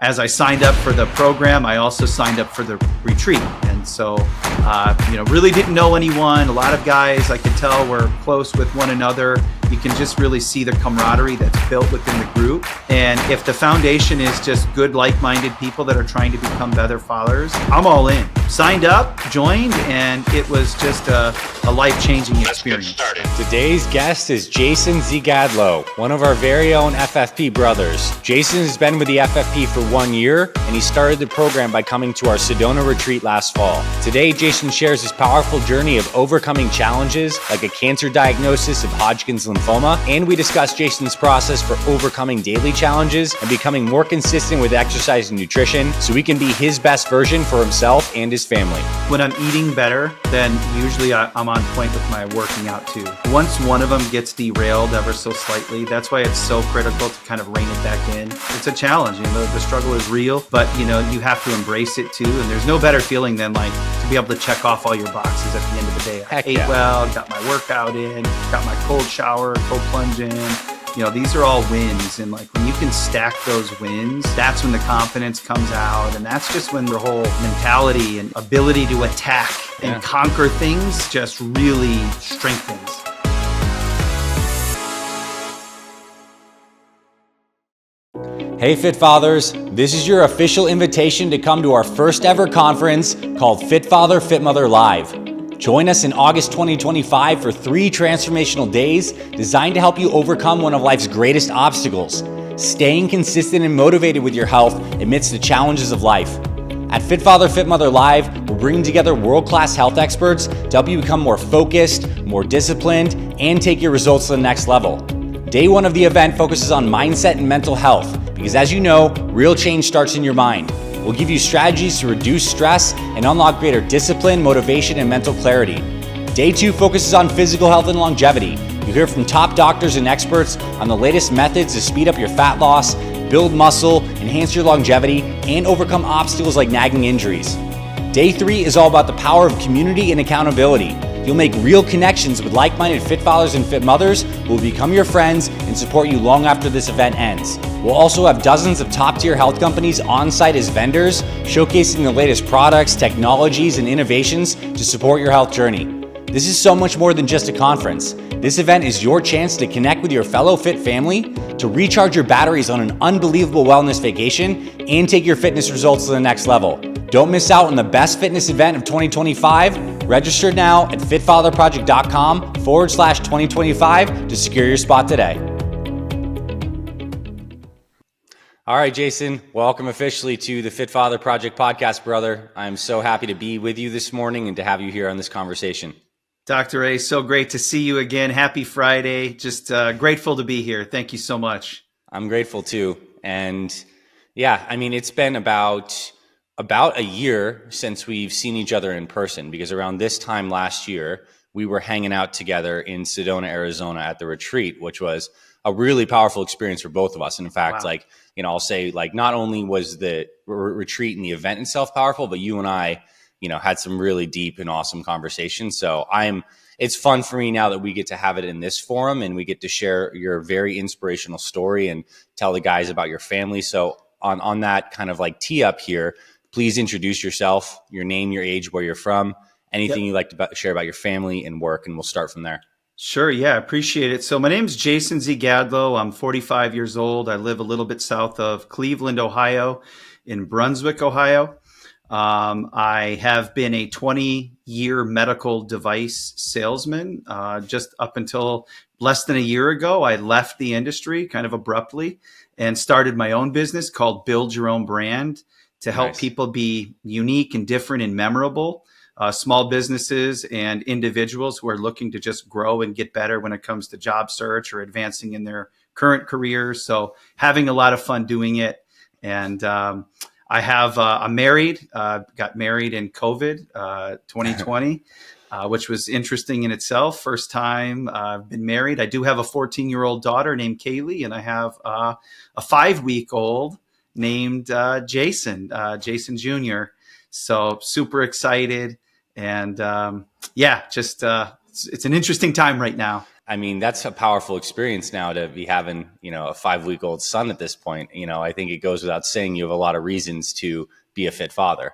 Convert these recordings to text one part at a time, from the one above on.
as I signed up for the program, I also signed up for the retreat. And so, really didn't know anyone. A lot of guys I could tell were close with one another. You can just really see the camaraderie that's built within the group. And if the foundation is just good, like-minded people that are trying to become better fathers, I'm all in. Signed up, joined, and it was just a life-changing experience. Today's guest is Jason Zygadlo, one of our very own FFP brothers. Jason has been with the FFP for 1 year, and he started the program by coming to our Sedona retreat last fall. Today, Jason shares his powerful journey of overcoming challenges like a cancer diagnosis of Hodgkin's lymphoma, and we discuss Jason's process for overcoming daily challenges and becoming more consistent with exercise and nutrition so he can be his best version for himself and his family. When I'm eating better, then usually I'm on point with my working out too. Once one of them gets derailed ever so slightly, that's why it's so critical to kind of rein it back in. It's a challenge, the struggle is real, but you have to embrace it too. And there's no better feeling than like to be able to check off all your boxes at the end of the day. I ate well, got my workout in, got my cold shower, cold plunge in. These are all wins. And like when you can stack those wins, that's when the confidence comes out. And that's just when the whole mentality and ability to attack and conquer things just really strengthens. Hey Fit Fathers, this is your official invitation to come to our first ever conference called Fit Father, Fit Mother Live. Join us in August 2025 for 3 transformational days designed to help you overcome one of life's greatest obstacles, staying consistent and motivated with your health amidst the challenges of life. At Fit Father, Fit Mother Live, we're bringing together world-class health experts to help you become more focused, more disciplined, and take your results to the next level. Day 1 of the event focuses on mindset and mental health because, as you know, real change starts in your mind. We'll give you strategies to reduce stress and unlock greater discipline, motivation, and mental clarity. Day 2 focuses on physical health and longevity. You'll hear from top doctors and experts on the latest methods to speed up your fat loss, build muscle, enhance your longevity, and overcome obstacles like nagging injuries. Day 3 is all about the power of community and accountability. You'll make real connections with like-minded fit fathers and fit mothers who will become your friends and support you long after this event ends. We'll also have dozens of top-tier health companies on-site as vendors, showcasing the latest products, technologies, and innovations to support your health journey. This is so much more than just a conference. This event is your chance to connect with your fellow fit family, to recharge your batteries on an unbelievable wellness vacation, and take your fitness results to the next level. Don't miss out on the best fitness event of 2025. Register now at fitfatherproject.com/2025 to secure your spot today. All right, Jason, welcome officially to the Fit Father Project podcast, brother. I'm so happy to be with you this morning and to have you here on this conversation. Dr. A, so great to see you again. Happy Friday. Just grateful to be here. Thank you so much. I'm grateful too. And it's been about a year since we've seen each other in person, because around this time last year, we were hanging out together in Sedona, Arizona at the retreat, which was a really powerful experience for both of us. And in fact, I'll say not only was the retreat and the event itself powerful, but you and I, had some really deep and awesome conversations. So it's fun for me now that we get to have it in this forum and we get to share your very inspirational story and tell the guys about your family. So on that kind of tee up here, please introduce yourself, your name, your age, where you're from, anything you'd like to share about your family and work, and we'll start from there. Sure. Yeah, appreciate it. So my name's Jason Zygadlo. I'm 45 years old. I live a little bit south of Cleveland, Ohio, in Brunswick, Ohio. I have been a 20-year medical device salesman. Just up until less than a year ago, I left the industry kind of abruptly and started my own business called Build Your Own Brand to help people be unique and different and memorable. Small businesses and individuals who are looking to just grow and get better when it comes to job search or advancing in their current careers. So having a lot of fun doing it. And I'm married, got married in COVID 2020, which was interesting in itself. First time I've been married. I do have a 14-year-old daughter named Kaylee, and I have a 5-week-old named Jason Jr. So super excited. And it's an interesting time right now. I mean, that's a powerful experience now to be having, a 5 week old son at this point. I think it goes without saying you have a lot of reasons to be a fit father.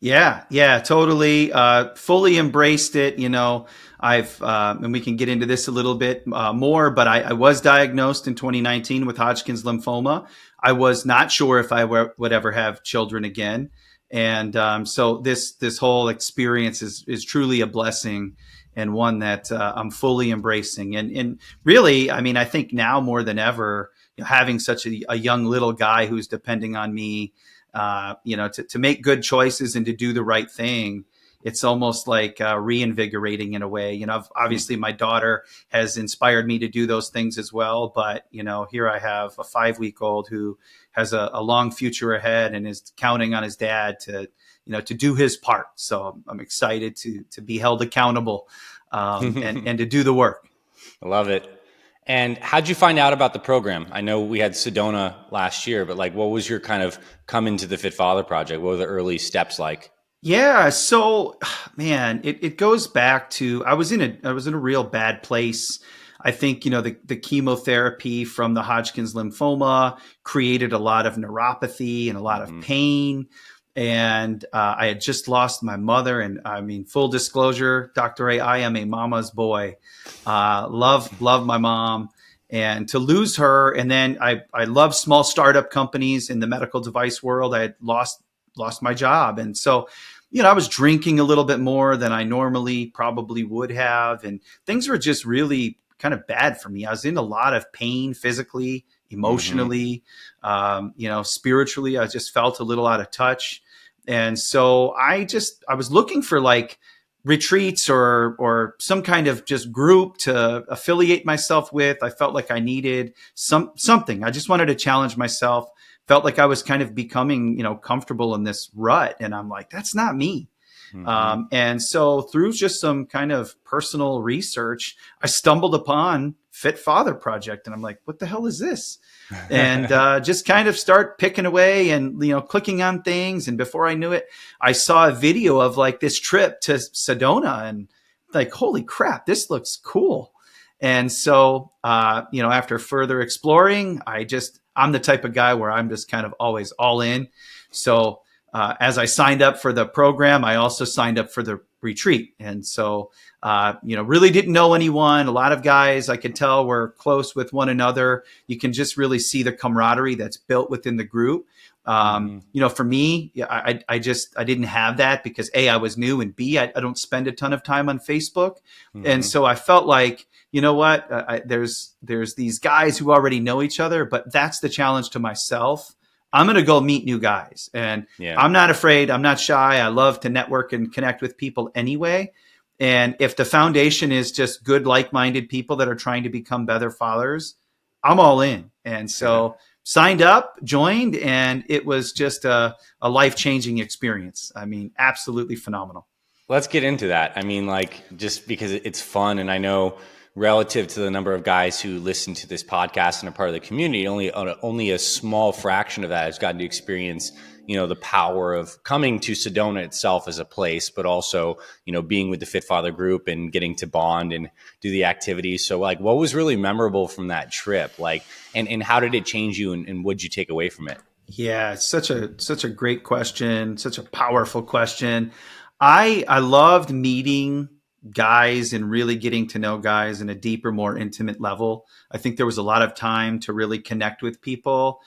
Yeah, yeah, totally. Fully embraced it. And we can get into this a little bit more, but I was diagnosed in 2019 with Hodgkin's lymphoma. I was not sure if would ever have children again. And so this whole experience is truly a blessing and one that I'm fully embracing. And really, I mean, I think now more than ever, having such a young little guy who's depending on me to make good choices and to do the right thing. It's almost like reinvigorating in a way. Obviously my daughter has inspired me to do those things as well. But, here I have a 5 week old who has a long future ahead and is counting on his dad to do his part. So I'm excited to be held accountable and to do the work. I love it. And how'd you find out about the program? I know we had Sedona last year, but like, what was your kind of come into the Fit Father project? What were the early steps like? Yeah, so man, it goes back to I was in a real bad place. I think, the chemotherapy from the Hodgkin's lymphoma created a lot of neuropathy and a lot of pain. And I had just lost my mother. And I mean, full disclosure, Dr. A, I am a mama's boy. Love my mom. And to lose her, and then I love small startup companies in the medical device world. I had lost my job. And so, I was drinking a little bit more than I normally probably would have. And things were just really kind of bad for me. I was in a lot of pain physically, emotionally, spiritually. I just felt a little out of touch. And so I was looking for like retreats or some kind of just group to affiliate myself with. I felt like I needed something. I just wanted to challenge myself. Felt like I was kind of becoming, comfortable in this rut. And I'm like, that's not me. And so through just some kind of personal research, I stumbled upon Fit Father Project. And I'm like, what the hell is this? And just kind of start picking away and, clicking on things. And before I knew it, I saw a video of like this trip to Sedona and like, holy crap, this looks cool. And so, after further exploring, I'm the type of guy where I'm just kind of always all in. So as I signed up for the program, I also signed up for the retreat. And so, really didn't know anyone. A lot of guys I could tell were close with one another. You can just really see the camaraderie that's built within the group. For me, I didn't have that because A, I was new, and B, I don't spend a ton of time on Facebook. And so I felt like, there's these guys who already know each other, but that's the challenge to myself. I'm going to go meet new guys, and I'm not afraid. I'm not shy. I love to network and connect with people anyway. And if the foundation is just good, like-minded people that are trying to become better fathers, I'm all in. And so signed up, joined, and it was just a life-changing experience. I mean, absolutely phenomenal. Let's get into that. I mean, like, just because it's fun, and I know relative to the number of guys who listen to this podcast and are part of the community, only a small fraction of that has gotten to experience, the power of coming to Sedona itself as a place, but also, being with the Fit Father group and getting to bond and do the activities. So like, what was really memorable from that trip? Like, and how did it change you, and what did you take away from it? Yeah, it's such a great question, such a powerful question. I loved meeting guys and really getting to know guys in a deeper, more intimate level. I think there was a lot of time to really connect with people,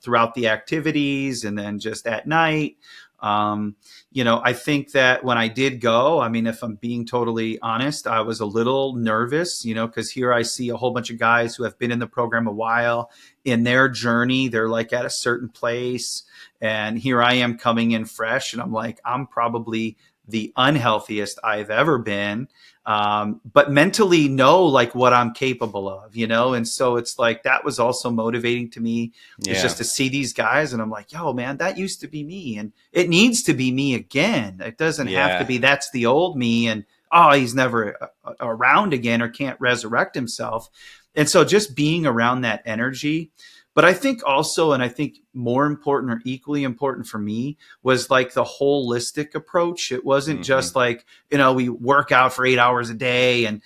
throughout the activities and then just at night. I think that when I did go, I mean, if I'm being totally honest, I was a little nervous, because here I see a whole bunch of guys who have been in the program a while. In their journey, they're like at a certain place. And here I am coming in fresh, and I'm like, I'm probably the unhealthiest I've ever been, but mentally know like what I'm capable of, And so it's like, that was also motivating to me. It's just to see these guys, and I'm like, yo, man, that used to be me, and it needs to be me again. It doesn't have to be, that's the old me, and he's never around again or can't resurrect himself. And so just being around that energy. But I think also, and I think more important or equally important for me was like the holistic approach. It wasn't Hmm. just like, we work out for 8 hours a day and,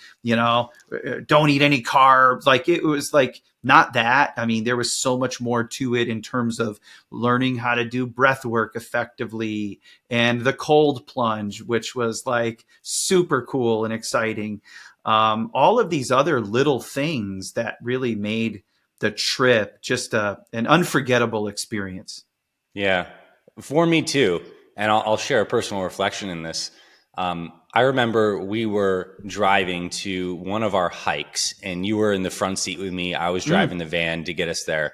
don't eat any carbs. Like it was like not that. I mean, there was so much more to it in terms of learning how to do breath work effectively and the cold plunge, which was like super cool and exciting. All of these other little things that really made the trip just an unforgettable experience. Yeah, for me too. And I'll share a personal reflection in this. I remember we were driving to one of our hikes, and you were in the front seat with me. I was Mm, driving the van to get us there.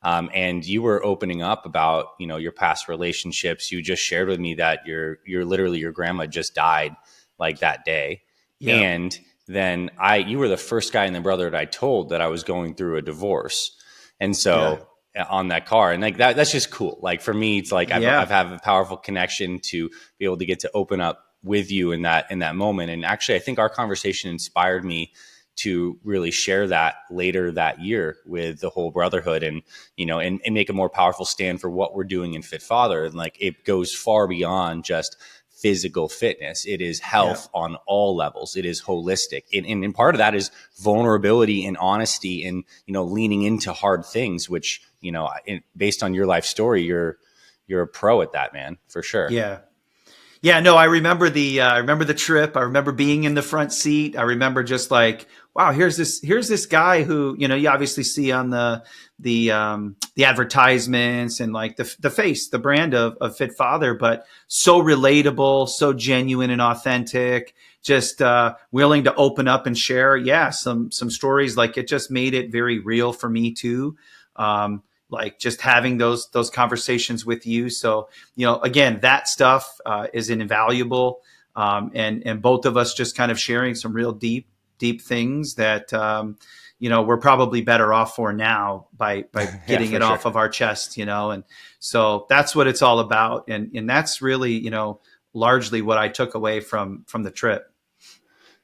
And you were opening up about, your past relationships. You just shared with me that you're literally your grandma just died like that day. yeah, And then you were the first guy in the brotherhood I told that I was going through a divorce. And yeah, so on that car, and like that's just cool. Like for me, it's like I've yeah, have a powerful connection to be able to get to open up with you in that moment. And actually, I think our conversation inspired me to really share that later that year with the whole brotherhood, and and make a more powerful stand for what we're doing in Fit Father. And like it goes far beyond just physical fitness. It is yeah. health on all levels. It is holistic. And part of that is vulnerability and honesty and, leaning into hard things, which, based on your life story, you're a pro at that, man, for sure. Yeah. Yeah, no, I remember the trip. I remember being in the front seat. I remember just like, wow, here's this guy who, you obviously see on the advertisements and like the face, the brand of Fit Father, but so relatable, so genuine and authentic, just willing to open up and share. Yeah, some stories. Like it just made it very real for me too. Like just having those conversations with you. So again, that stuff is invaluable, and both of us just kind of sharing some real deep things that we're probably better off for now by Yeah, getting for it sure. off of our chest, and so that's what it's all about, and that's really largely what I took away from the trip.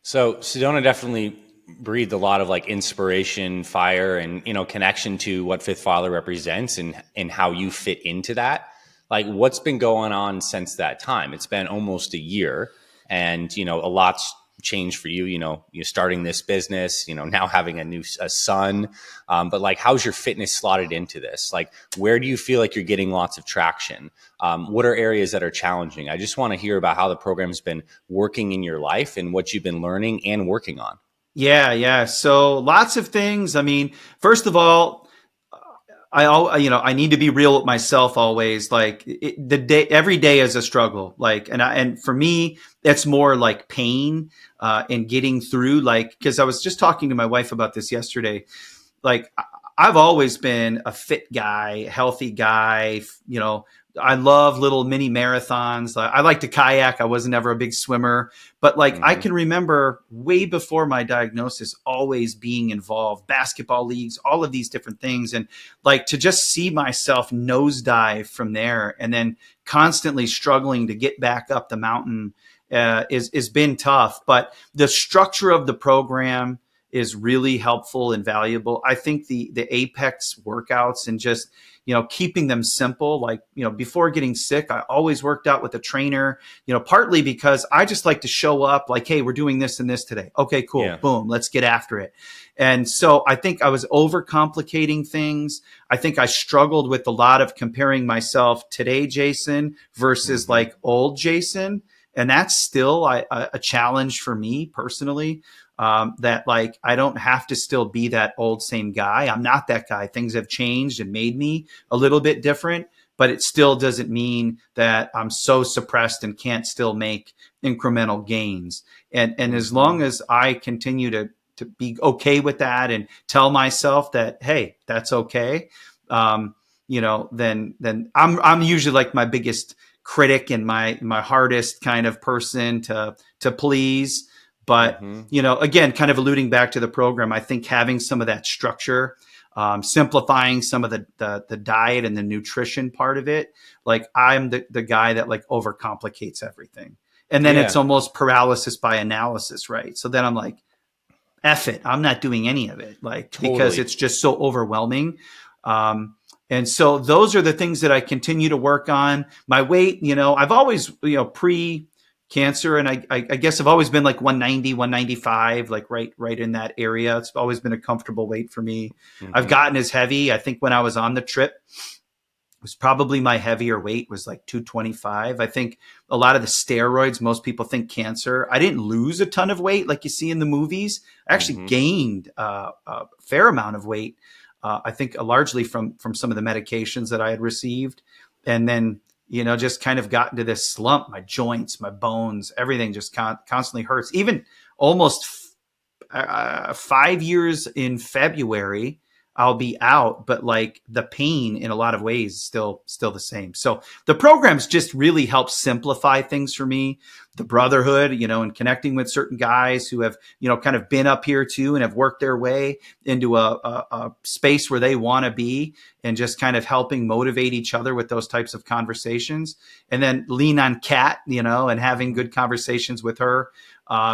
So Sedona definitely breathed a lot of like inspiration, fire, and connection to what Fifth Father represents and how you fit into that. Like, what's been going on since that time? It's been almost a year, and a lot's changed for you. You starting this business. Now having a son. But like, how's your fitness slotted into this? Like, where do you feel like you're getting lots of traction? What are areas that are challenging? I just want to hear about how the program's been working in your life and what you've been learning and working on. Yeah, yeah. So lots of things. I mean, first of all, I need to be real with myself always. Like every day is a struggle. Like, and for me, it's more like pain, and getting through. Like, because I was just talking to my wife about this yesterday. Like, I've always been a fit guy, healthy guy. I love little mini marathons. I like to kayak. I wasn't ever a big swimmer, but like I Hmm. can remember way before my diagnosis, always being involved, basketball leagues, all of these different things. And like to just see myself nosedive from there and then constantly struggling to get back up the mountain, is been tough. But the structure of the program is really helpful and valuable. I think the Apex workouts and just keeping them simple. Like before getting sick, I always worked out with a trainer. Partly because I just like to show up. Like, hey, we're doing this and this today. Okay, cool, Yeah. boom, let's get after it. And so I think I was overcomplicating things. I think I struggled with a lot of comparing myself today, Jason, versus Hmm. like old Jason. And that's still a challenge for me personally, that like I don't have to still be that old same guy. I'm not that guy. Things have changed and made me a little bit different, but it still doesn't mean that I'm so suppressed and can't still make incremental gains. And as long Hmm. as I continue to be okay with that and tell myself that, hey, that's okay, then I'm usually like my biggest critic and my hardest kind of person to please. But Hmm. again, kind of alluding back to the program, I think having some of that structure, simplifying some of the diet and the nutrition part of it. Like I'm the guy that like overcomplicates everything. And then it's Yeah. almost paralysis by analysis, right? So then I'm like, F it, I'm not doing any of it. Like, because Totally. it's just so overwhelming. And so those are the things that I continue to work on. My weight, I've always, pre cancer, and I guess I've always been like 190, 195, like right in that area. It's always been a comfortable weight for me. I've Mm-hmm. gotten as heavy. I think when I was on the trip, it was probably my heavier weight was like 225. I think a lot of the steroids, most people think cancer. I didn't lose a ton of weight like you see in the movies. I actually Mm-hmm. gained a fair amount of weight. I think largely from some of the medications that I had received, and then just kind of got into this slump. My joints, my bones, everything just constantly hurts. Even almost 5 years in February, I'll be out, but like the pain in a lot of ways is still the same. So the programs just really help simplify things for me. The brotherhood, and connecting with certain guys who have, kind of been up here too and have worked their way into a space where they want to be, and just kind of helping motivate each other with those types of conversations. And then lean on Kat, and having good conversations with her.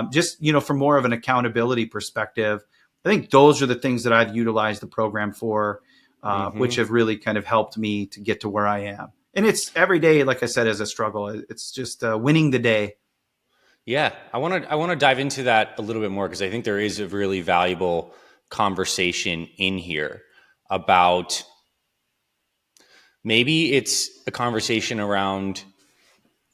Just, from more of an accountability perspective. I think those are the things that I've utilized the program for, which Mm-hmm. have really kind of helped me to get to where I am. And it's every day, like I said, is a struggle. It's just winning the day. Yeah, I want to dive into that a little bit more because I think there is a really valuable conversation in here about maybe it's a conversation around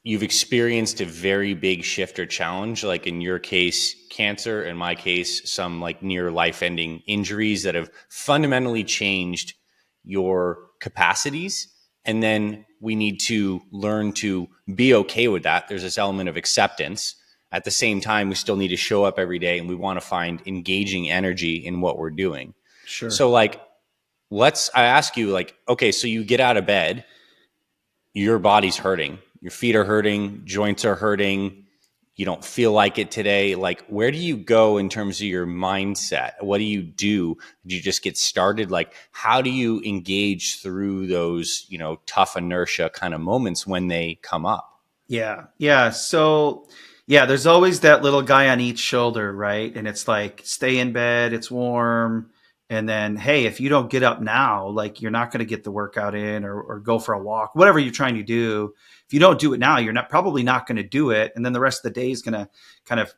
you've experienced a very big shift or challenge, like in your case, cancer, in my case, some like near life ending injuries that have fundamentally changed your capacities. And then we need to learn to be okay with that. There's this element of acceptance. At the same time, we still need to show up every day and we want to find engaging energy in what we're doing. Sure. So, like, I ask you, like, okay, so you get out of bed, your body's hurting, your feet are hurting, joints are hurting, you don't feel like it today. Like, where do you go in terms of your mindset? What do you do? Do you just get started? Like, how do you engage through those, tough inertia kind of moments when they come up? Yeah. Yeah. So, yeah, there's always that little guy on each shoulder, right? And it's like, stay in bed, it's warm. And then, hey, if you don't get up now, like you're not going to get the workout in, or go for a walk, whatever you're trying to do. If you don't do it now, you're probably not going to do it. And then the rest of the day is going to kind of,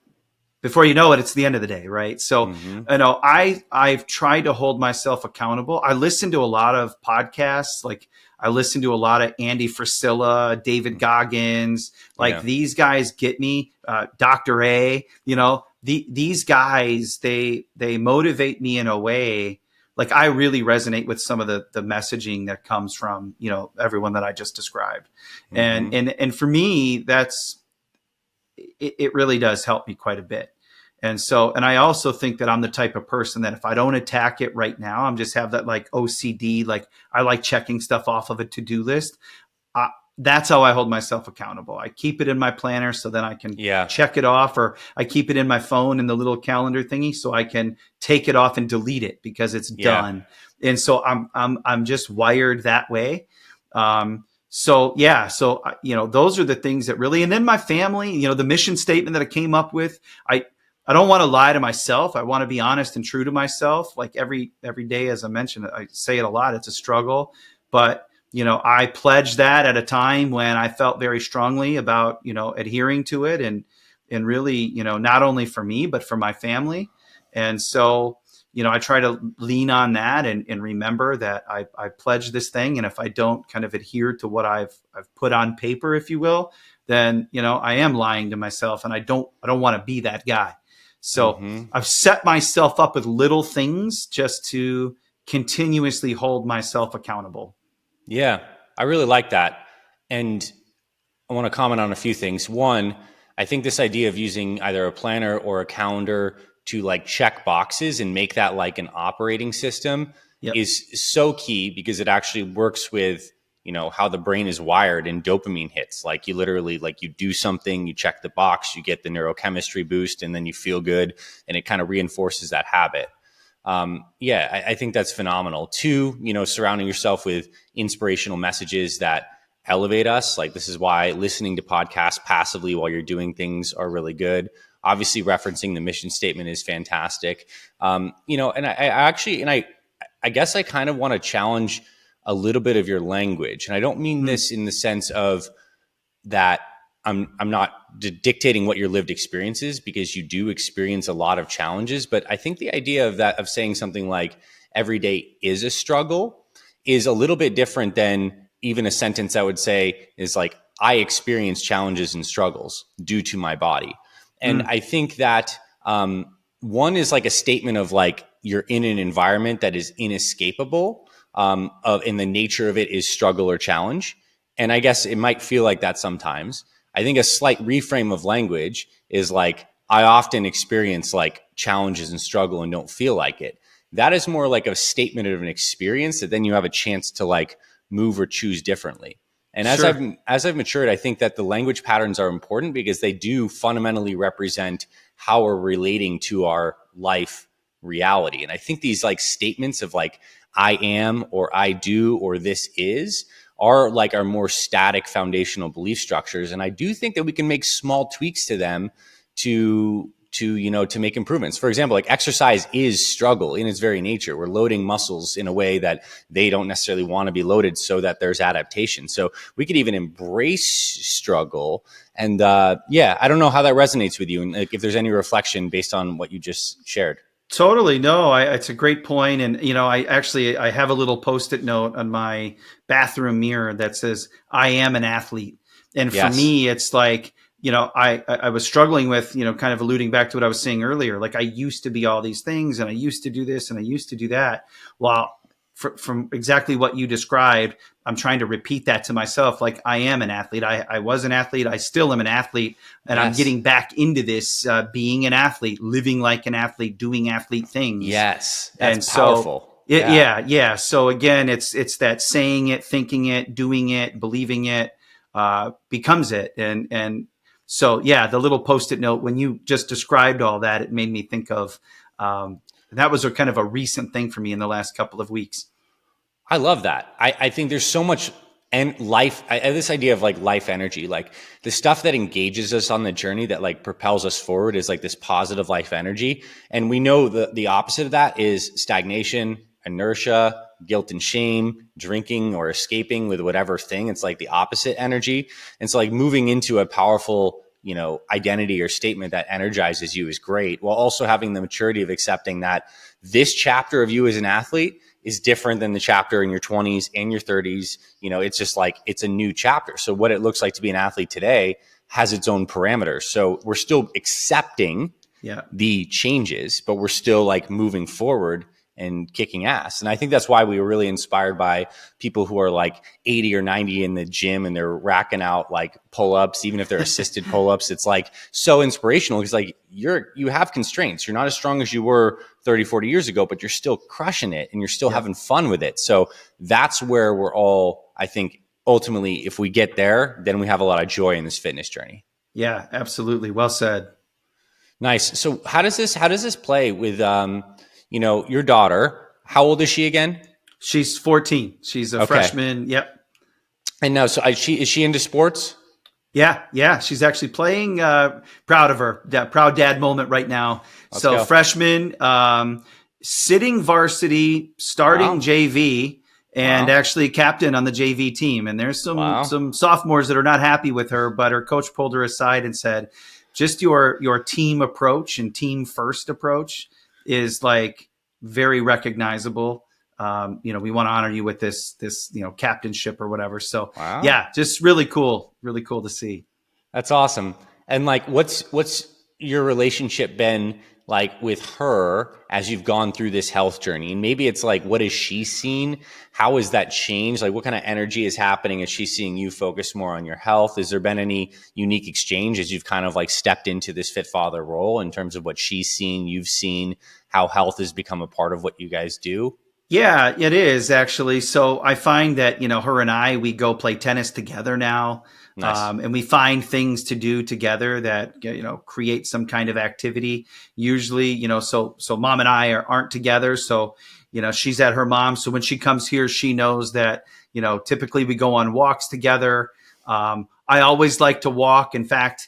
before you know it, it's the end of the day, right? So, Mm-hmm. I've tried to hold myself accountable. I listen to a lot of podcasts, like I listen to a lot of Andy Frisella, David Goggins, like Yeah. these guys get me. Dr. A, these guys, they motivate me in a way. Like I really resonate with some of the messaging that comes from everyone that I just described, and Mm-hmm. for me it really does help me quite a bit. And so, and I also think that I'm the type of person that if I don't attack it right now, I'm just have that like OCD, like I like checking stuff off of a to-do list. That's how I hold myself accountable. I keep it in my planner so then I can Yeah. check it off, or I keep it in my phone in the little calendar thingy so I can take it off and delete it because it's Yeah. done. And so I'm just wired that way. So yeah, so those are the things that really, and then my family, the mission statement that I came up with, I don't want to lie to myself. I want to be honest and true to myself. Like every day, as I mentioned, I say it a lot. It's a struggle, but I pledged that at a time when I felt very strongly about adhering to it, and really not only for me but for my family. And so I try to lean on that, and remember that I pledged this thing, and if I don't kind of adhere to what I've put on paper, if you will, then I am lying to myself, and I don't want to be that guy. So Mm-hmm. I've set myself up with little things just to continuously hold myself accountable. Yeah. I really like that. And I want to comment on a few things. One, I think this idea of using either a planner or a calendar to like check boxes and make that like an operating system Yep. is so key because it actually works with, how the brain is wired and dopamine hits. Like you literally, like you do something, you check the box, you get the neurochemistry boost, and then you feel good, and it kind of reinforces that habit. Yeah, I think that's phenomenal. Two, surrounding yourself with inspirational messages that elevate us. Like this is why listening to podcasts passively while you're doing things are really good. Obviously, referencing the mission statement is fantastic. And I actually, I guess I kind of want to challenge a little bit of your language. And I don't mean this in the sense of that I'm not dictating what your lived experience is, because you do experience a lot of challenges. But I think the idea of saying something like every day is a struggle is a little bit different than even a sentence I would say is like, I experience challenges and struggles due to my body. And I think that one is like a statement of like, you're in an environment that is inescapable, and the nature of it is struggle or challenge. And I guess it might feel like that sometimes. I think a slight reframe of language is like, I often experience like challenges and struggle and don't feel like it. That is more like a statement of an experience that then you have a chance to like move or choose differently. And Sure. as I've matured, I think that the language patterns are important because they do fundamentally represent how we're relating to our life reality. And I think these like statements of like, I am, or I do, or this is, are like our more static foundational belief structures. And I do think that we can make small tweaks to them to make improvements. For example, like exercise is struggle in its very nature. We're loading muscles in a way that they don't necessarily want to be loaded so that there's adaptation. So we could even embrace struggle. And I don't know how that resonates with you, and like, if there's any reflection based on what you just shared. Totally. No, it's a great point. And, I have a little Post-it note on my bathroom mirror that says, I am an athlete. And for Yes. me, it's like, I was struggling with, kind of alluding back to what I was saying earlier. Like I used to be all these things and I used to do this and I used to do that. Well, from exactly what you described, I'm trying to repeat that to myself. Like I am an athlete. I was an athlete. I still am an athlete. And I'm Yes. getting back into this, being an athlete, living like an athlete, doing athlete things. Yes. And That's so, powerful. Yeah. yeah. So again, it's that saying it, thinking it, doing it, believing it, becomes it. And so, yeah, the little Post-it note, when you just described all that, it made me think of, that was a kind of a recent thing for me in the last couple of weeks. I love that. I think there's so much and life. I have this idea of like life energy, like the stuff that engages us on the journey that like propels us forward is like this positive life energy. And we know the opposite of that is stagnation, inertia, guilt and shame, drinking or escaping with whatever thing. It's like the opposite energy. And so like moving into a powerful, identity or statement that energizes you is great, while also having the maturity of accepting that this chapter of you as an athlete is different than the chapter in your 20s and your 30s. It's just like, it's a new chapter. So what it looks like to be an athlete today has its own parameters. So we're still accepting Yeah. the changes, but we're still like moving forward and kicking ass. And I think that's why we were really inspired by people who are like 80 or 90 in the gym and they're racking out like pull-ups, even if they're assisted pull-ups. It's like so inspirational because like you have constraints. You're not as strong as you were 30, 40 years ago, but you're still crushing it and you're still having fun with it. So that's where we're all, I think, ultimately, if we get there, then we have a lot of joy in this fitness journey. Yeah, absolutely. Well said. Nice. So how does this play with, your daughter? How old is she again? She's 14. She's a Okay. freshman. Yep. And now, so is she into sports? Yeah, yeah. She's actually playing. Proud of her. That proud dad moment right now. Let's So go. freshman, sitting varsity, starting Wow. JV, and Wow. actually captain on the JV team. And there's Wow. some sophomores that are not happy with her, but her coach pulled her aside and said, "Just your team approach and team first approach is like very recognizable. We want to honor you with this captainship or whatever." So Wow. yeah, just really cool to see. That's awesome. And like, what's your relationship been like with her as you've gone through this health journey? And maybe it's like, what has she seen? How has that changed? Like, what kind of energy is happening as she's seeing you focus more on your health? Has there been any unique exchange as you've kind of like stepped into this fit father role in terms of what she's seen, you've seen, how health has become a part of what you guys do? Yeah, it is actually. So I find that, her and we go play tennis together now. Nice. And we find things to do together that, create some kind of activity. Usually, so mom and I aren't together. So, she's at her mom's. So when she comes here, she knows that, typically we go on walks together. I always like to walk. In fact,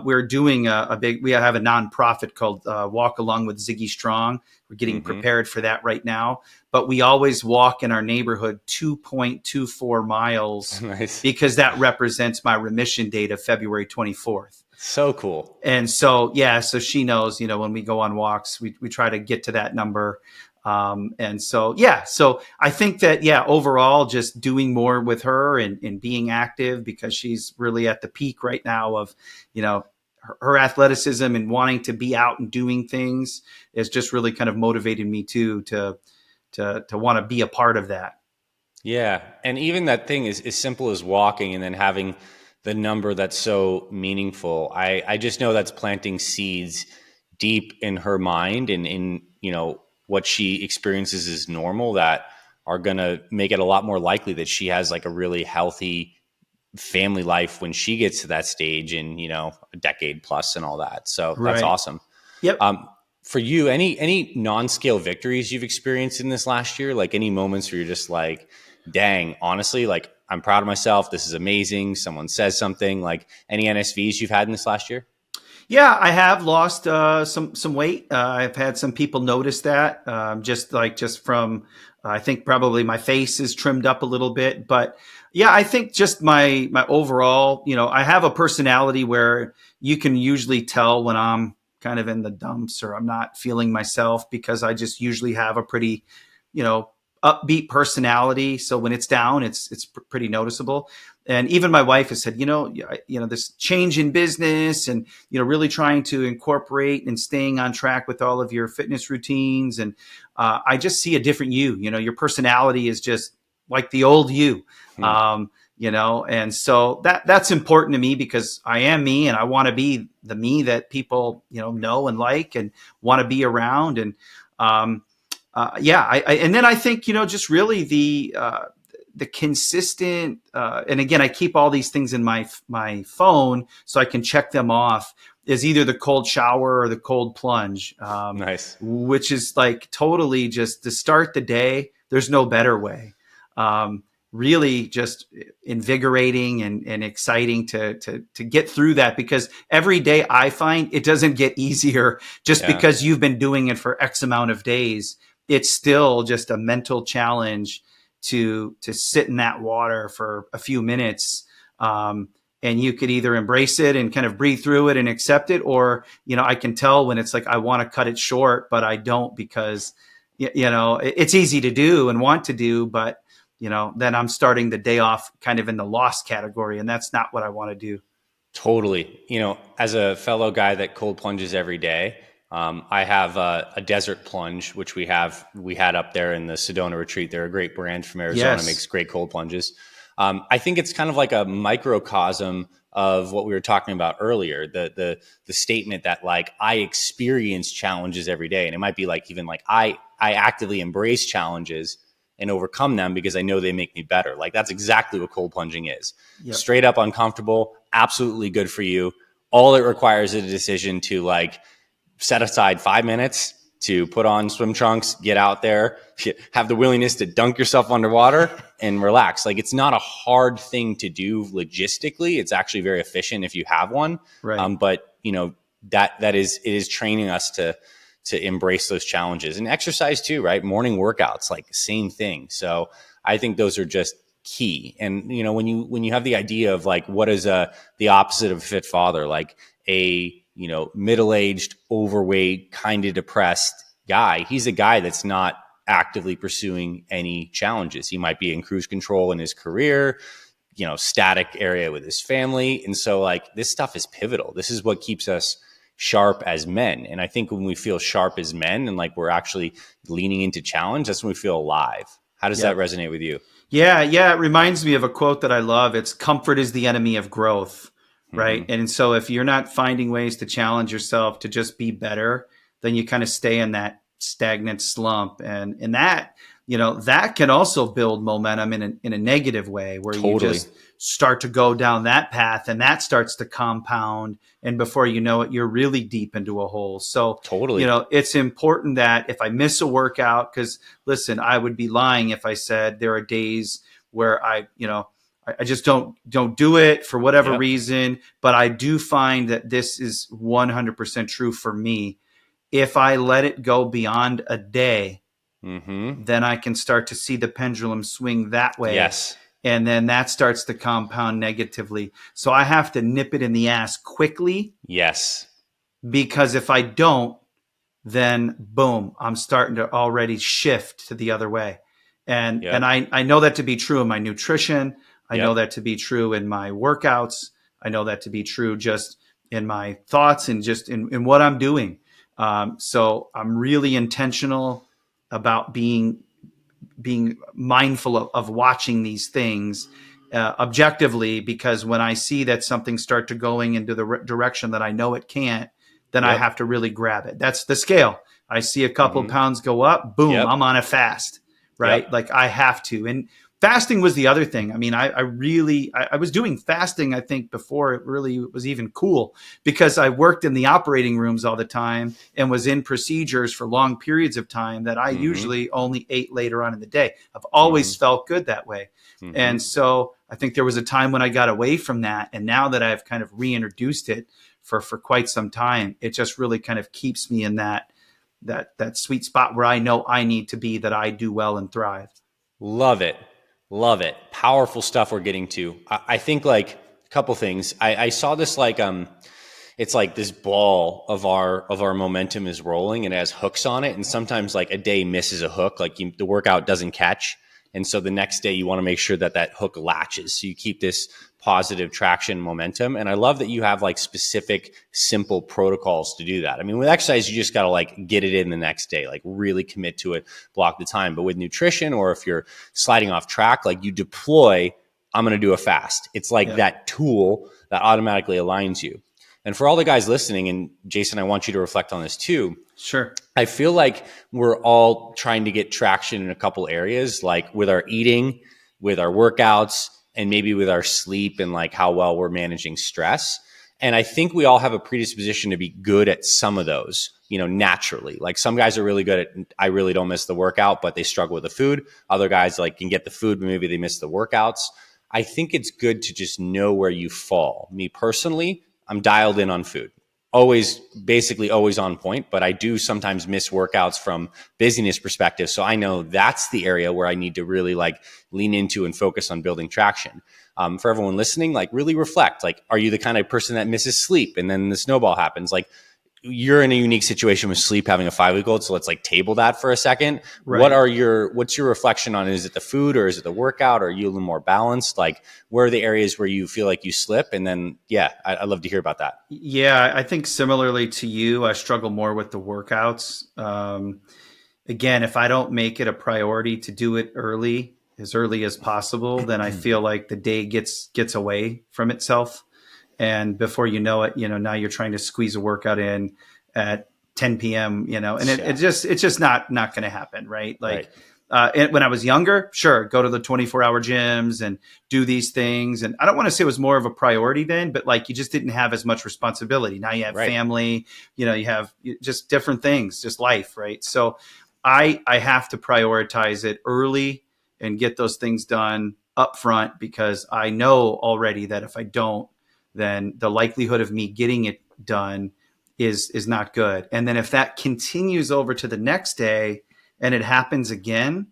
we're doing we have a nonprofit called Walk Along with Ziggy Strong. We're getting prepared for that right now, but we always walk in our neighborhood 2.24 miles Nice. because that represents my remission date of February 24th. So cool. And so, yeah, so she knows, when we go on walks, we try to get to that number. And so, yeah, so I think that, yeah, overall, just doing more with her and being active, because she's really at the peak right now of, her athleticism and wanting to be out and doing things is just really kind of motivated me too, to want to be a part of that. Yeah. And even that thing is as simple as walking and then having the number that's so meaningful. I just know that's planting seeds deep in her mind and in, what she experiences as normal that are going to make it a lot more likely that she has like a really healthy family life when she gets to that stage in, a decade plus and all that. So that's Right. awesome. Yep. For you, any non-scale victories you've experienced in this last year? Like any moments where you're just like, dang, honestly, like I'm proud of myself. This is amazing. Someone says something. Like any NSVs you've had in this last year? Yeah, I have lost some weight. I've had some people notice that, just from I think probably my face is trimmed up a little bit, but yeah, I think just my overall, I have a personality where you can usually tell when I'm kind of in the dumps or I'm not feeling myself, because I just usually have a pretty, you know, upbeat personality. So when it's down, it's pretty noticeable. And even my wife has said, this change in business and, really trying to incorporate and staying on track with all of your fitness routines. And I just see a different you, your personality is just like the old you. And so that's important to me because I am me and I want to be the me that people, know and like and want to be around. And, and then I think, just really the consistent, and again, I keep all these things in my phone so I can check them off, is either the cold shower or the cold plunge. Nice. Which is like totally just to start the day. There's no better way. Really just invigorating and exciting to get through that, because every day I find it doesn't get easier just because you've been doing it for X amount of days. It's still just a mental challenge to sit in that water for a few minutes. And you could either embrace it and kind of breathe through it and accept it, or, I can tell when it's like, I want to cut it short, but I don't, because, it's easy to do and want to do, but, then I'm starting the day off kind of in the lost category. And that's not what I want to do. Totally. As a fellow guy that cold plunges every day, I have a desert plunge, which we had up there in the Sedona retreat. They're a great brand from Arizona, Yes. makes great cold plunges. I think it's kind of like a microcosm of what we were talking about earlier, the statement that like I experience challenges every day. And it might be like, even like I actively embrace challenges and overcome them because I know they make me better. Like that's exactly what cold plunging is. Yep. Straight up uncomfortable, absolutely good for you. All it requires is a decision to like set aside 5 minutes to put on swim trunks, get out there, have the willingness to dunk yourself underwater and relax. Like it's not a hard thing to do logistically. It's actually very efficient if you have one. Right. But it is training us to embrace those challenges, and exercise too, right? Morning workouts, like same thing. So I think those are just key. And, when you have the idea of like, what is the opposite of a fit father, like a, middle-aged, overweight, kind of depressed guy, he's a guy that's not actively pursuing any challenges. He might be in cruise control in his career, static area with his family. And so like this stuff is pivotal. This is what keeps us sharp as men. And I think when we feel sharp as men and like we're actually leaning into challenge, that's when we feel alive. How does that resonate with you? Yeah. It reminds me of a quote that I love. It's comfort is the enemy of growth. Right. Mm-hmm. And so if you're not finding ways to challenge yourself to just be better, then you kind of stay in that stagnant slump. And that, that can also build momentum in a negative way, where you just start to go down that path and that starts to compound. And before you know it, you're really deep into a hole. So, it's important that if I miss a workout, because listen, I would be lying if I said there are days where I just don't do it for whatever Yep. reason. But I do find that this is 100% true for me. If I let it go beyond a day, Mm-hmm. then I can start to see the pendulum swing that way. Yes. And then that starts to compound negatively. So I have to nip it in the ass quickly, Yes. because if I don't, then boom, I'm starting to already shift to the other way. And Yep. I know that to be true in my nutrition. I know Yep. that to be true in my workouts. I know that to be true just in my thoughts and just in what I'm doing. So I'm really intentional about being mindful of watching these things objectively, because when I see that something start to going into the direction that I know it can't, then I Yep. have to really grab it. That's the scale. I see a couple Mm-hmm. pounds go up, boom, Yep. I'm on a fast, right? Yep. Like I have to. And fasting was the other thing. I mean, I was doing fasting, I think, before it really was even cool, because I worked in the operating rooms all the time and was in procedures for long periods of time that I Mm-hmm. usually only ate later on in the day. I've Mm-hmm. always felt good that way. Mm-hmm. And so I think there was a time when I got away from that. And now that I've kind of reintroduced it for quite some time, it just really kind of keeps me in that sweet spot where I know I need to be, that I do well and thrive. Love it. Love it. Powerful stuff we're getting to. I think like a couple things. I saw this like it's like this ball of our momentum is rolling and it has hooks on it, and sometimes like a day misses a hook, like the workout doesn't catch, and so the next day you want to make sure that that hook latches, so you keep this positive traction momentum. And I love that you have like specific simple protocols to do that. I mean, with exercise you just got to like get it in the next day, like really commit to it, block the time. But with nutrition, or if you're sliding off track, like you deploy, I'm going to do a fast. It's like Yeah, that tool that automatically aligns you. And for all the guys listening, and Jason, I want you to reflect on this too. sure. I feel like we're all trying to get traction in a couple areas, like with our eating, with our workouts, and maybe with our sleep, and like how well we're managing stress. And I think we all have a predisposition to be good at some of those, you know, naturally. Like some guys are really good at, I really don't miss the workout, but they struggle with the food. Other guys like can get the food, but maybe they miss the workouts. I think it's good to just know where you fall. Me personally, I'm dialed in on food. Always, basically always on point, but I do sometimes miss workouts from busyness perspective. So I know that's the area where I need to really like lean into and focus on building traction. For everyone listening, like really reflect, like, are you the kind of person that misses sleep and then the snowball happens? Like, you're in a unique situation with sleep, having a 5-week-old. So let's like table that for a second. Right. What's your reflection on it? Is it the food, or is it the workout? Or are you a little more balanced? Like, where are the areas where you feel like you slip? And then, yeah, I'd love to hear about that. Yeah, I think similarly to you, I struggle more with the workouts. Again, if I don't make it a priority to do it as early as possible, then I feel like the day gets away from itself. And before you know it, now you're trying to squeeze a workout in at 10 p.m., and Yeah. it's just not going to happen. Right. Right. Like, when I was younger, sure, go to the 24-hour gyms and do these things. And I don't want to say it was more of a priority then, but like you just didn't have as much responsibility. Now you have Right. family, you have just different things, just life. Right. So I have to prioritize it early and get those things done up front, because I know already that if I don't, then the likelihood of me getting it done is not good. And then if that continues over to the next day and it happens again,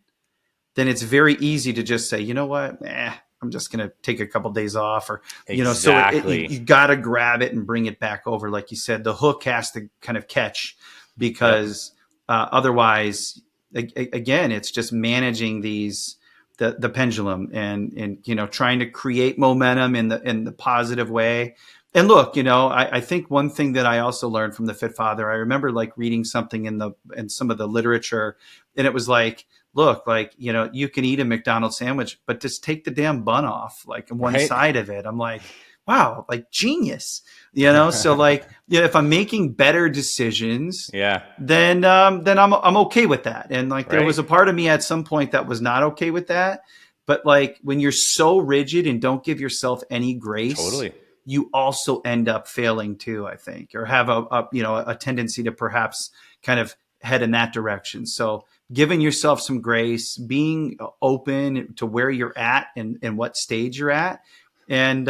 then it's very easy to just say, you know what, I'm just going to take a couple days off, or so you Exactly. got to grab it and bring it back over. Like you said, the hook has to kind of catch, Yep. because otherwise, again, it's just managing the pendulum, and trying to create momentum in the positive way. And look, I think one thing that I also learned from the Fit Father, I remember like reading something in some of the literature, and it was like, look, like, you can eat a McDonald's sandwich, but just take the damn bun off, like one Right. side of it. I'm like, wow, like genius, So like, if I'm making better decisions, Yeah. then I'm okay with that. And like, there was Right. a part of me at some point that was not okay with that. But like, when you're so rigid and don't give yourself any grace, Totally. you also end up failing too, I think, or have a tendency to perhaps kind of head in that direction. So giving yourself some grace, being open to where you're at and what stage you're at, and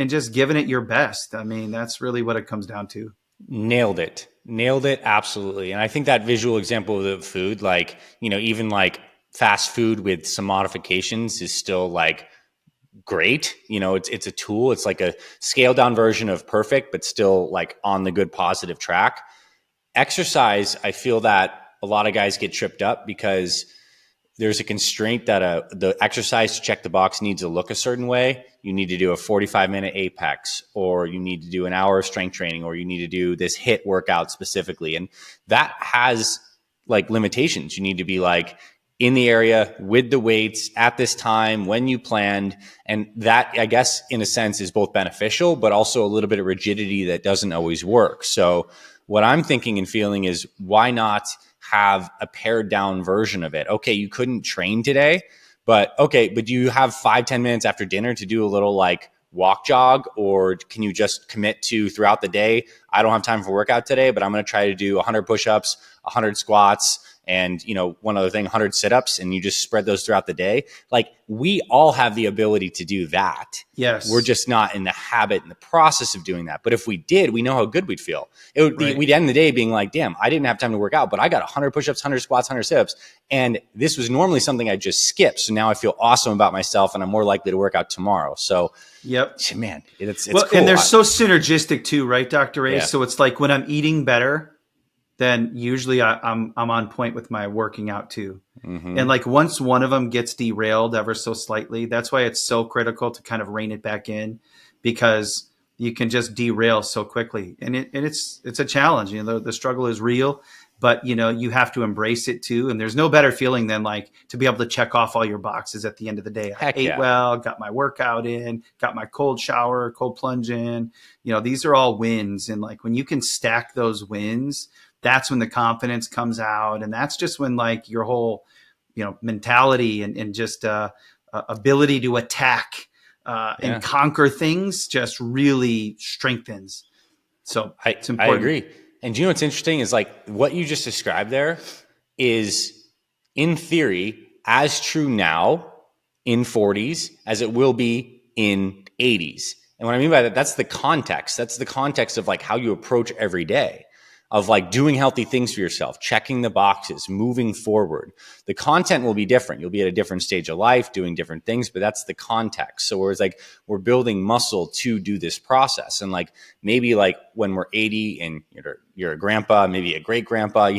just giving it your best. I mean, that's really what it comes down to. Nailed it. Nailed it. Absolutely. And I think that visual example of the food, like, even like fast food with some modifications is still like great. It's a tool. It's like a scaled down version of perfect, but still like on the good positive track. Exercise, I feel that a lot of guys get tripped up because there's a constraint that the exercise to check the box needs to look a certain way. You need to do a 45-minute apex, or you need to do an hour of strength training, or you need to do this HIIT workout specifically. And that has like limitations. You need to be like in the area with the weights at this time when you planned. And that, I guess, in a sense is both beneficial, but also a little bit of rigidity that doesn't always work. So what I'm thinking and feeling is, why not have a pared down version of it? Okay, you couldn't train today, but do you have 5-10 minutes after dinner to do a little like walk jog, or can you just commit to throughout the day? I don't have time for workout today, but I'm going to try to do 100 push-ups, 100 squats, and one other thing, 100 sit-ups, and you just spread those throughout the day. Like, we all have the ability to do that. Yes. We're just not in the habit and the process of doing that. But if we did, we know how good we'd feel. It would be, we'd end the day being like, damn, I didn't have time to work out, but I got 100 push-ups, 100 squats, 100 sit-ups. And this was normally something I just skipped. So now I feel awesome about myself, and I'm more likely to work out tomorrow. So yep, man, it's well, cool. And they're so synergistic too, right, Dr. A? Yeah. So it's like when I'm eating better, then usually I'm on point with my working out too. Mm-hmm. And like once one of them gets derailed ever so slightly, that's why it's so critical to kind of rein it back in, because you can just derail so quickly. And it's a challenge. The struggle is real, but you have to embrace it too. And there's no better feeling than like to be able to check off all your boxes at the end of the day. Heck I ate yeah. well, got my workout in, got my cold shower, cold plunge in. These are all wins. And like when you can stack those wins, that's when the confidence comes out. And that's just when like your whole, mentality and just ability to attack and conquer things just really strengthens. So it's important. I agree. And what's interesting is like what you just described there is in theory as true now in 40s as it will be in 80s. And what I mean by that, that's the context. That's the context of like how you approach every day, of like doing healthy things for yourself, checking the boxes, moving forward. The content will be different. You'll be at a different stage of life, doing different things, but that's the context. So whereas like we're building muscle to do this process. And like maybe like when we're 80 and you're a grandpa, maybe a great grandpa,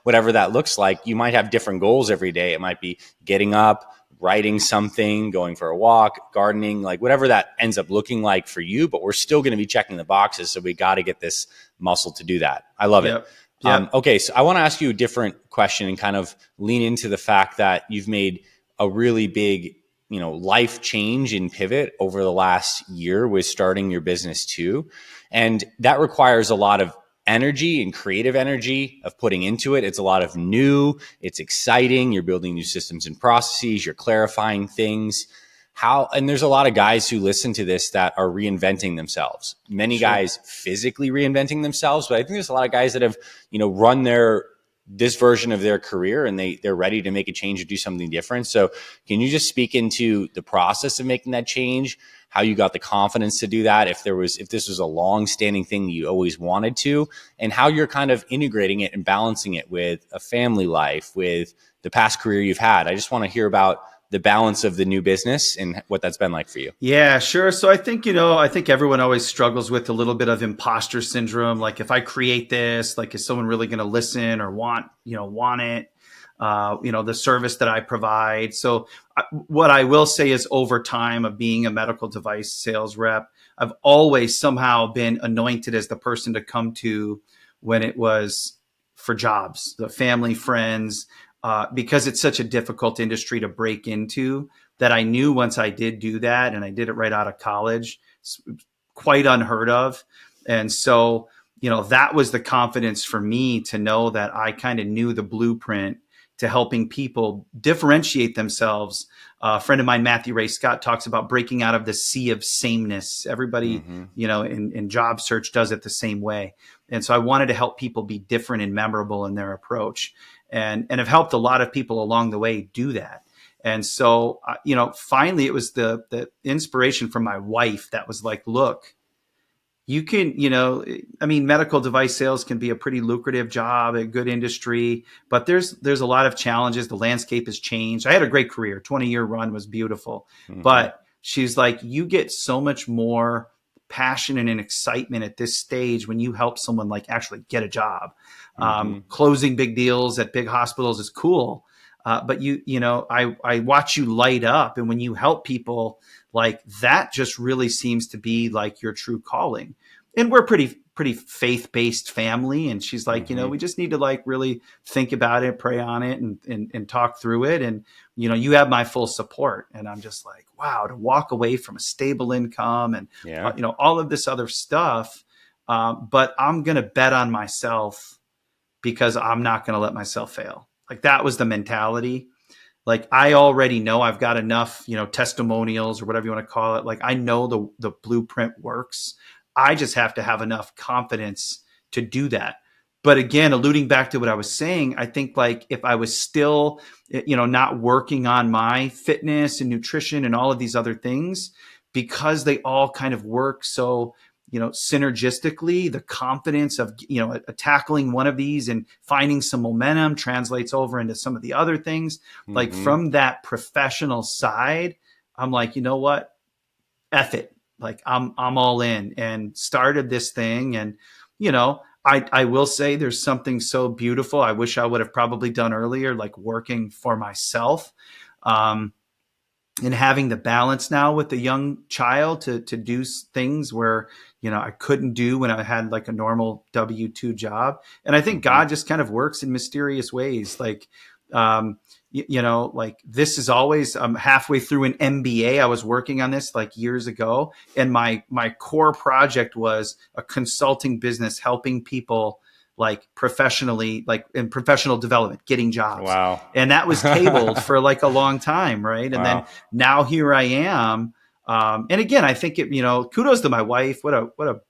whatever that looks like, you might have different goals every day. It might be getting up, writing something, going for a walk, gardening, like whatever that ends up looking like for you, but we're still going to be checking the boxes. So we got to get this muscle to do that. I love it. Yep. Okay. So I want to ask you a different question and kind of lean into the fact that you've made a really big, life change and pivot over the last year with starting your business too. And that requires a lot of energy and creative energy of putting into it. It's a lot of new, it's exciting. You're building new systems and processes. You're clarifying things. And there's a lot of guys who listen to this that are reinventing themselves. Many guys physically reinventing themselves, but I think there's a lot of guys that have, run this version of their career and they're ready to make a change or do something different. So can you just speak into the process of making that change, how you got the confidence to do that, if this was a long-standing thing that you always wanted to, and how you're kind of integrating it and balancing it with a family life, with the past career you've had? I just want to hear about the balance of the new business and what that's been like for you. Yeah, sure. So I think, I think everyone always struggles with a little bit of imposter syndrome. Like if I create this, like, is someone really going to listen or want it? The service that I provide. So what I will say is over time of being a medical device sales rep, I've always somehow been anointed as the person to come to when it was for jobs, the family, friends, because it's such a difficult industry to break into, that I knew once I did do that, and I did it right out of college, it's quite unheard of. And so, that was the confidence for me to know that I kind of knew the blueprint to helping people differentiate themselves. A friend of mine, Matthew Ray Scott, talks about breaking out of the sea of sameness. Everybody, in job search does it the same way. And so I wanted to help people be different and memorable in their approach. and have helped a lot of people along the way do that. And so, finally it was the inspiration from my wife that was like, look, you can, medical device sales can be a pretty lucrative job, a good industry, but there's a lot of challenges. The landscape has changed. I had a great career. 20-year run was beautiful. Mm-hmm. But she's like, you get so much more passion and excitement at this stage when you help someone like actually get a job. Mm-hmm. Closing big deals at big hospitals is cool. But I watch you light up, and when you help people, like that just really seems to be like your true calling. And we're pretty faith-based family. And she's like, Mm-hmm. we just need to like really think about it, pray on it, and talk through it. And, you have my full support. And I'm just like, wow, to walk away from a stable income and, Yeah. all of this other stuff. But I'm going to bet on myself because I'm not going to let myself fail. Like that was the mentality. Like I already know I've got enough, testimonials or whatever you want to call it. Like I know the blueprint works. I just have to have enough confidence to do that. But again, alluding back to what I was saying, I think like if I was still, not working on my fitness and nutrition and all of these other things, because they all kind of work so, synergistically, the confidence of, tackling one of these and finding some momentum translates over into some of the other things. Like Mm-hmm. from that professional side, I'm like, you know what? F it. Like I'm all in and started this thing. And, I will say there's something so beautiful. I wish I would have probably done earlier, like working for myself. Um, and having the balance now with a young child to do things where I couldn't do when I had like a normal W-2 job. And I think Mm-hmm. God just kind of works in mysterious ways. Like like this is always, I'm halfway through an MBA. I was working on this like years ago, and my core project was a consulting business helping people like professionally, like in professional development, getting jobs. Wow. And that was tabled for like a long time, right? And then Wow. now here I am. And again, I think kudos to my wife. What a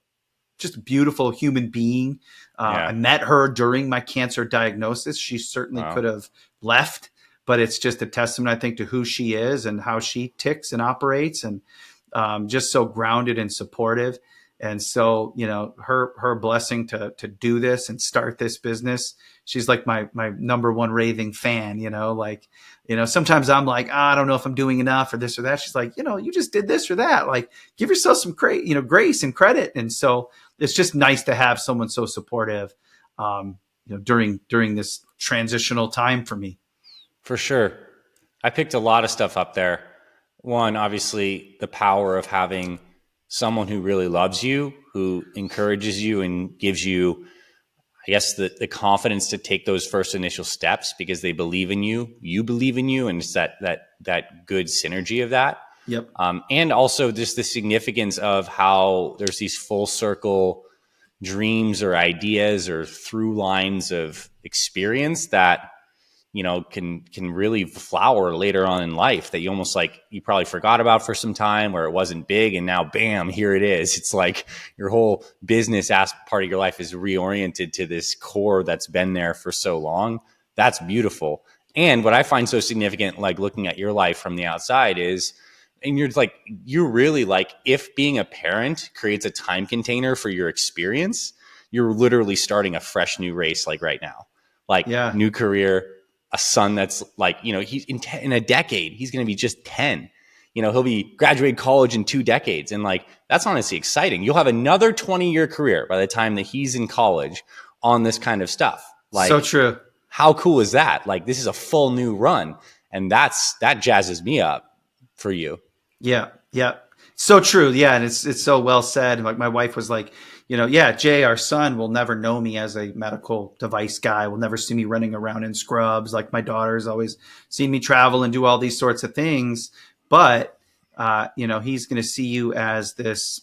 just a beautiful human being. I Yeah. met her during my cancer diagnosis. She certainly Wow. could have left, but it's just a testament, I think, to who she is and how she ticks and operates, and just so grounded and supportive. And so, her blessing to do this and start this business. She's like my number one raving fan. Like, sometimes I'm like, I don't know if I'm doing enough or this or that. She's like, you just did this or that. Like, give yourself some grace and credit. And so it's just nice to have someone so supportive, during this transitional time for me. For sure. I picked a lot of stuff up there. One, obviously, the power of having someone who really loves you, who encourages you and gives you, I guess, the confidence to take those first initial steps because they believe in you believe in you, and it's that good synergy of that. Yep. And also just the significance of how there's these full circle dreams or ideas or through lines of experience that can really flower later on in life that you almost like you probably forgot about for some time where it wasn't big, and now bam, here it is. It's like your whole business part of your life is reoriented to this core that's been there for so long. That's beautiful. And what I find so significant, like looking at your life from the outside, is and you're really like, if being a parent creates a time container for your experience, you're literally starting a fresh new race, like right now, like Yeah. new career, a son that's like, he's in a decade, he's going to be just 10. He'll be graduated college in 2 decades. And like, that's honestly exciting. You'll have another 20-year career by the time that he's in college on this kind of stuff. So Like, true. how cool is that? Like, this is a full new run. And that jazzes me up for you. Yeah, yeah, so true. Yeah, and it's so well said. Like my wife was like, yeah, Jay, our son will never know me as a medical device guy. Will never see me running around in scrubs. Like my daughter's always seen me travel and do all these sorts of things. But he's going to see you as this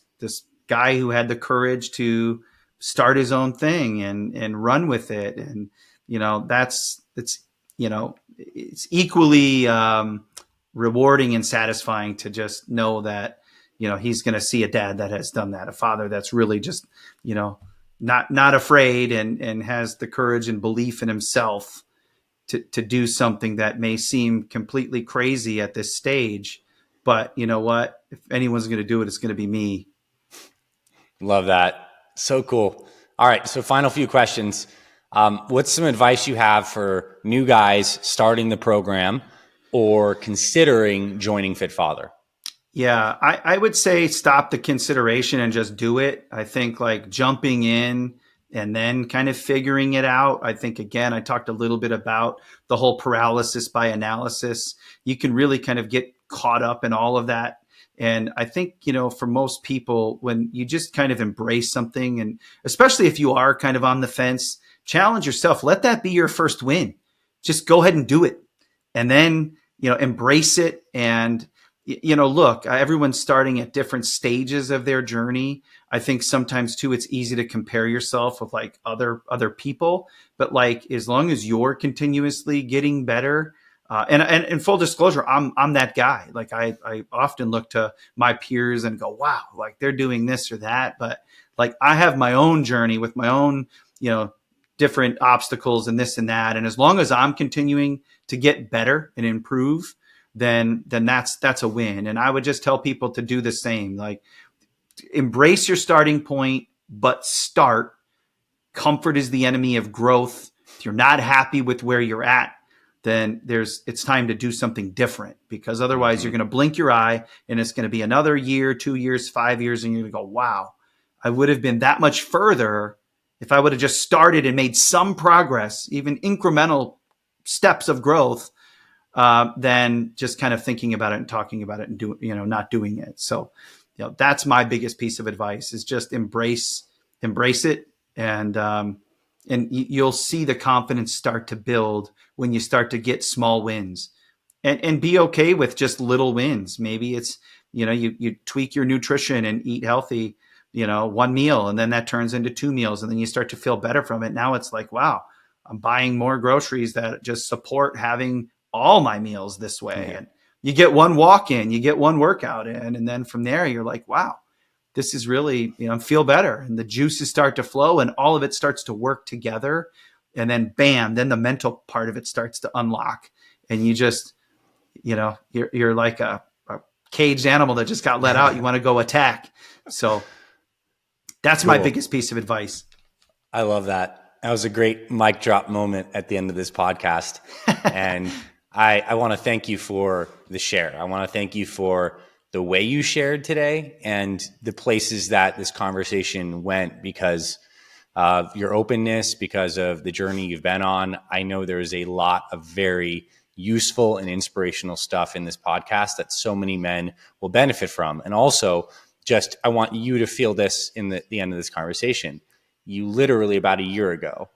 guy who had the courage to start his own thing and run with it. And it's equally rewarding and satisfying to just know that he's going to see a dad that has done that, a father that's really just not afraid and has the courage and belief in himself to do something that may seem completely crazy at this stage. But you know what? If anyone's going to do it, it's going to be me. Love that. So cool. All right. So final few questions. What's some advice you have for new guys starting the program or considering joining Fit Father? Yeah, I would say stop the consideration and just do it. I think like jumping in and then kind of figuring it out. I think, again, I talked a little bit about the whole paralysis by analysis. You can really kind of get caught up in all of that. And I think, for most people, when you just kind of embrace something, and especially if you are kind of on the fence, challenge yourself. Let that be your first win. Just go ahead and do it. And then, embrace it. And look, everyone's starting at different stages of their journey. I think sometimes too, it's easy to compare yourself with like other people, but like, as long as you're continuously getting better, and full disclosure, I'm that guy. Like I often look to my peers and go, wow, like they're doing this or that. But like, I have my own journey with my own, different obstacles and this and that. And as long as I'm continuing to get better and improve, then that's a win. And I would just tell people to do the same. Like, embrace your starting point, but start. Comfort is the enemy of growth. If you're not happy with where you're at, then it's time to do something different, because otherwise you're going to blink your eye and it's going to be another year, 2 years, 5 years. And you're going to go, wow, I would have been that much further if I would have just started and made some progress, even incremental steps of growth, than just kind of thinking about it and talking about it and not doing it. So, that's my biggest piece of advice, is just embrace it. And you'll see the confidence start to build when you start to get small wins, and be okay with just little wins. Maybe it's, you tweak your nutrition and eat healthy, one meal, and then that turns into 2 meals, and then you start to feel better from it. Now it's like, wow, I'm buying more groceries that just support having all my meals this way. Yeah. And you get one walk in, you get one workout in, and then from there you're like, wow, this is really, feel better. And the juices start to flow and all of it starts to work together. And then bam, then the mental part of it starts to unlock. And you just, you're like a caged animal that just got let out. You want to go attack. So that's cool. My biggest piece of advice. I love that. That was a great mic drop moment at the end of this podcast. And I want to thank you for the share. I want to thank you for the way you shared today and the places that this conversation went, because of your openness, because of the journey you've been on. I know there's a lot of very useful and inspirational stuff in this podcast that so many men will benefit from. And also, I want you to feel this in the end of this conversation. You literally about a year ago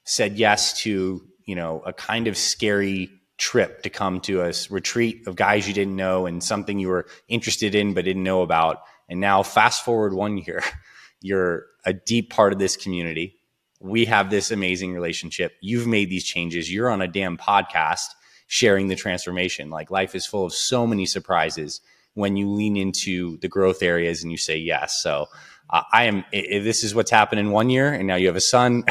said yes to, a kind of scary trip to come to a retreat of guys you didn't know and something you were interested in but didn't know about. And now fast forward 1 year, you're a deep part of this community. We have this amazing relationship. You've made these changes. You're on a damn podcast sharing the transformation. Like, life is full of so many surprises when you lean into the growth areas and you say yes. So this is what's happened in 1 year, and now you have a son.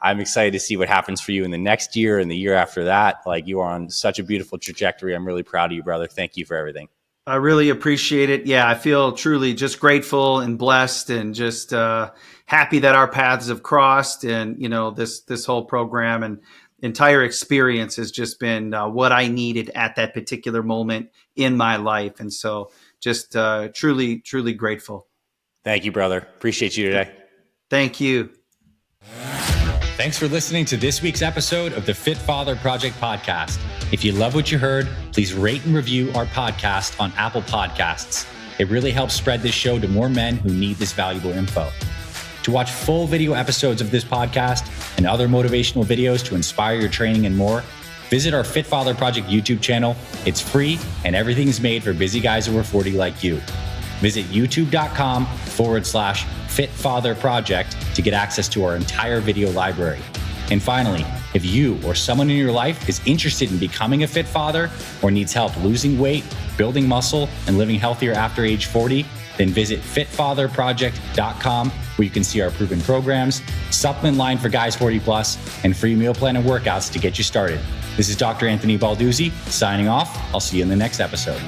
I'm excited to see what happens for you in the next year and the year after that. Like, you are on such a beautiful trajectory. I'm really proud of you, brother. Thank you for everything. I really appreciate it. Yeah, I feel truly just grateful and blessed, and just happy that our paths have crossed. And, this whole program and entire experience has just been what I needed at that particular moment in my life. And so just truly, truly grateful. Thank you, brother. Appreciate you today. Thank you. Thanks for listening to this week's episode of the Fit Father Project podcast. If you love what you heard, please rate and review our podcast on Apple Podcasts. It really helps spread this show to more men who need this valuable info. To watch full video episodes of this podcast and other motivational videos to inspire your training and more, visit our Fit Father Project YouTube channel. It's free and everything's made for busy guys over 40 like you. Visit youtube.com/Fit Father Project to get access to our entire video library. And finally, If you or someone in your life is interested in becoming a fit father or needs help losing weight, building muscle, and living healthier after age 40, then visit fitfatherproject.com, where you can see our proven programs, supplement line for guys 40 plus, and free meal plan and workouts to get you started. This is Dr. Anthony Balduzzi signing off. I'll see you in the next episode.